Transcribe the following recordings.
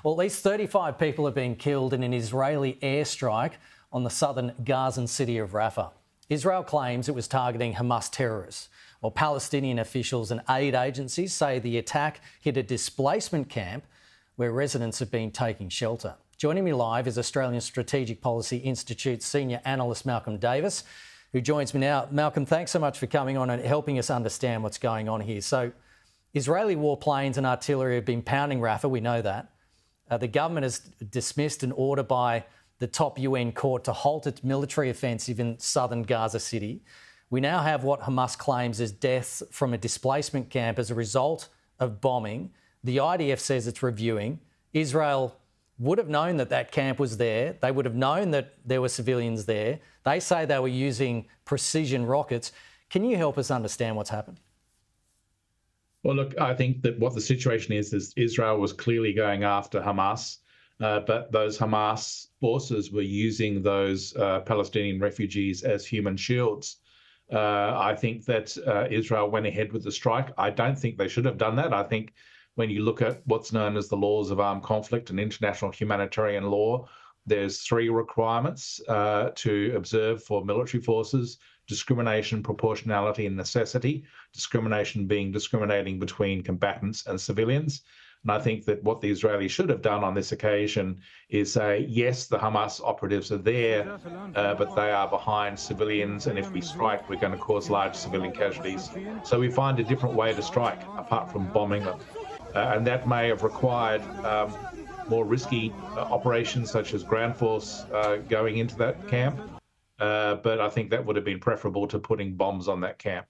Well, at least 35 people have been killed in an Israeli airstrike on the southern Gazan city of Rafah. Israel claims it was targeting Hamas terrorists, while Palestinian officials and aid agencies say the attack hit a displacement camp where residents have been taking shelter. Joining me live is Australian Strategic Policy Institute senior analyst Malcolm Davis, who joins me now. Malcolm, thanks so much for coming on and helping us understand what's going on here. So, Israeli warplanes and artillery have been pounding Rafah, we know that. The government has dismissed an order by the top UN court to halt its military offensive in southern Gaza City. We now have what Hamas claims is deaths from a displacement camp as a result of bombing. The IDF says it's reviewing. Israel would have known that that camp was there. They would have known that there were civilians there. They say they were using precision rockets. Can you help us understand what's happened? Well, look, I think that what the situation is Israel was clearly going after Hamas, but those Hamas forces were using those Palestinian refugees as human shields. I think that Israel went ahead with the strike. I don't think they should have done that. I think when you look at what's known as the laws of armed conflict and international humanitarian law, there's three requirements to observe for military forces: discrimination, proportionality, and necessity. Discrimination being discriminating between combatants and civilians. And I think that what the Israelis should have done on this occasion is say, yes, the Hamas operatives are there, but they are behind civilians, and if we strike, we're going to cause large civilian casualties. So we find a different way to strike, apart from bombing them. And that may have required more risky operations, such as ground force going into that camp. But I think that would have been preferable to putting bombs on that camp.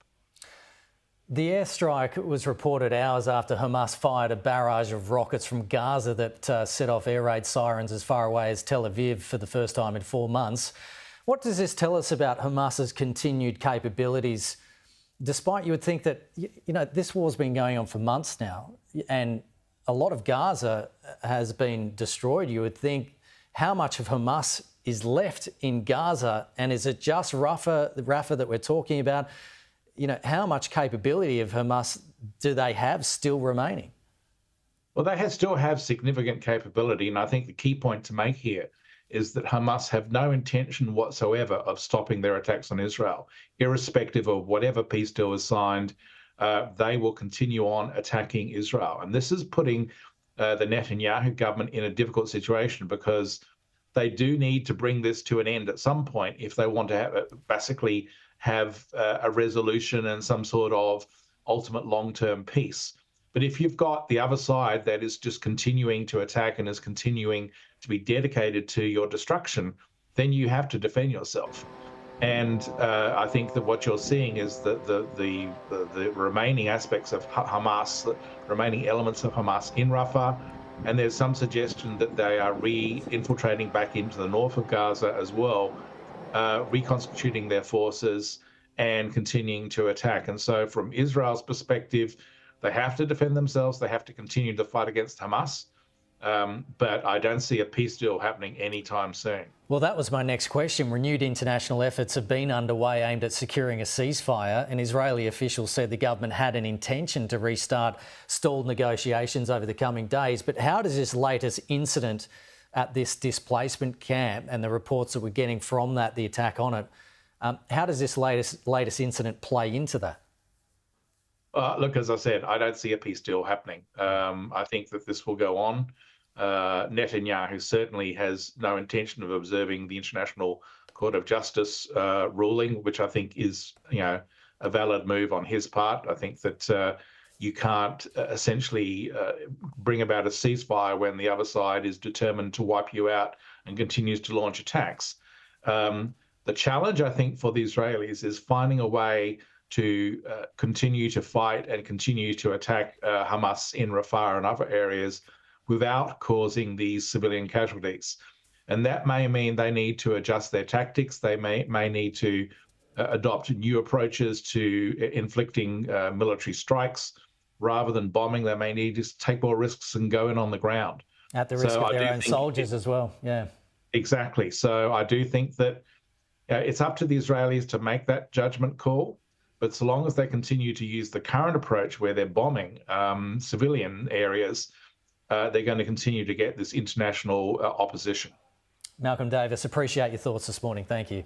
The airstrike was reported hours after Hamas fired a barrage of rockets from Gaza that set off air raid sirens as far away as Tel Aviv for the first time in 4 months. What does this tell us about Hamas's continued capabilities, despite you would think that, this war's been going on for months now and a lot of Gaza has been destroyed? You would think, how much of Hamas is left in Gaza, and is it just Rafah that we're talking about? How much capability of Hamas do they have still remaining? Well, they still have significant capability, and I think the key point to make here is that Hamas have no intention whatsoever of stopping their attacks on Israel. Irrespective of whatever peace deal is signed, they will continue on attacking Israel. And this is putting the Netanyahu government in a difficult situation, because they do need to bring this to an end at some point if they want to basically have a resolution and some sort of ultimate long-term peace. But if you've got the other side that is just continuing to attack and is continuing to be dedicated to your destruction, then you have to defend yourself. And I think that what you're seeing is that the remaining aspects of Hamas, the remaining elements of Hamas in Rafah, and there's some suggestion that they are re-infiltrating back into the north of Gaza as well, reconstituting their forces and continuing to attack. And so from Israel's perspective, they have to defend themselves. They have to continue to fight against Hamas. But I don't see a peace deal happening anytime soon. Well, that was my next question. Renewed international efforts have been underway aimed at securing a ceasefire, and Israeli officials said the government had an intention to restart stalled negotiations over the coming days. But how does this latest incident at this displacement camp and the reports that we're getting from that, the attack on it, how does this latest incident play into that? Look, as I said, I don't see a peace deal happening. I think that this will go on. Netanyahu certainly has no intention of observing the International Court of Justice ruling, which I think is, a valid move on his part. I think that you can't essentially bring about a ceasefire when the other side is determined to wipe you out and continues to launch attacks. The challenge, I think, for the Israelis is finding a way to continue to fight and continue to attack Hamas in Rafah and other areas without causing these civilian casualties. And that may mean they need to adjust their tactics. They may need to adopt new approaches to inflicting military strikes. Rather than bombing, they may need to take more risks and go in on the ground. At the risk of their own soldiers as well, yeah. Exactly. So I do think that it's up to the Israelis to make that judgment call. But so long as they continue to use the current approach where they're bombing civilian areas, they're going to continue to get this international opposition. Malcolm Davis, appreciate your thoughts this morning. Thank you.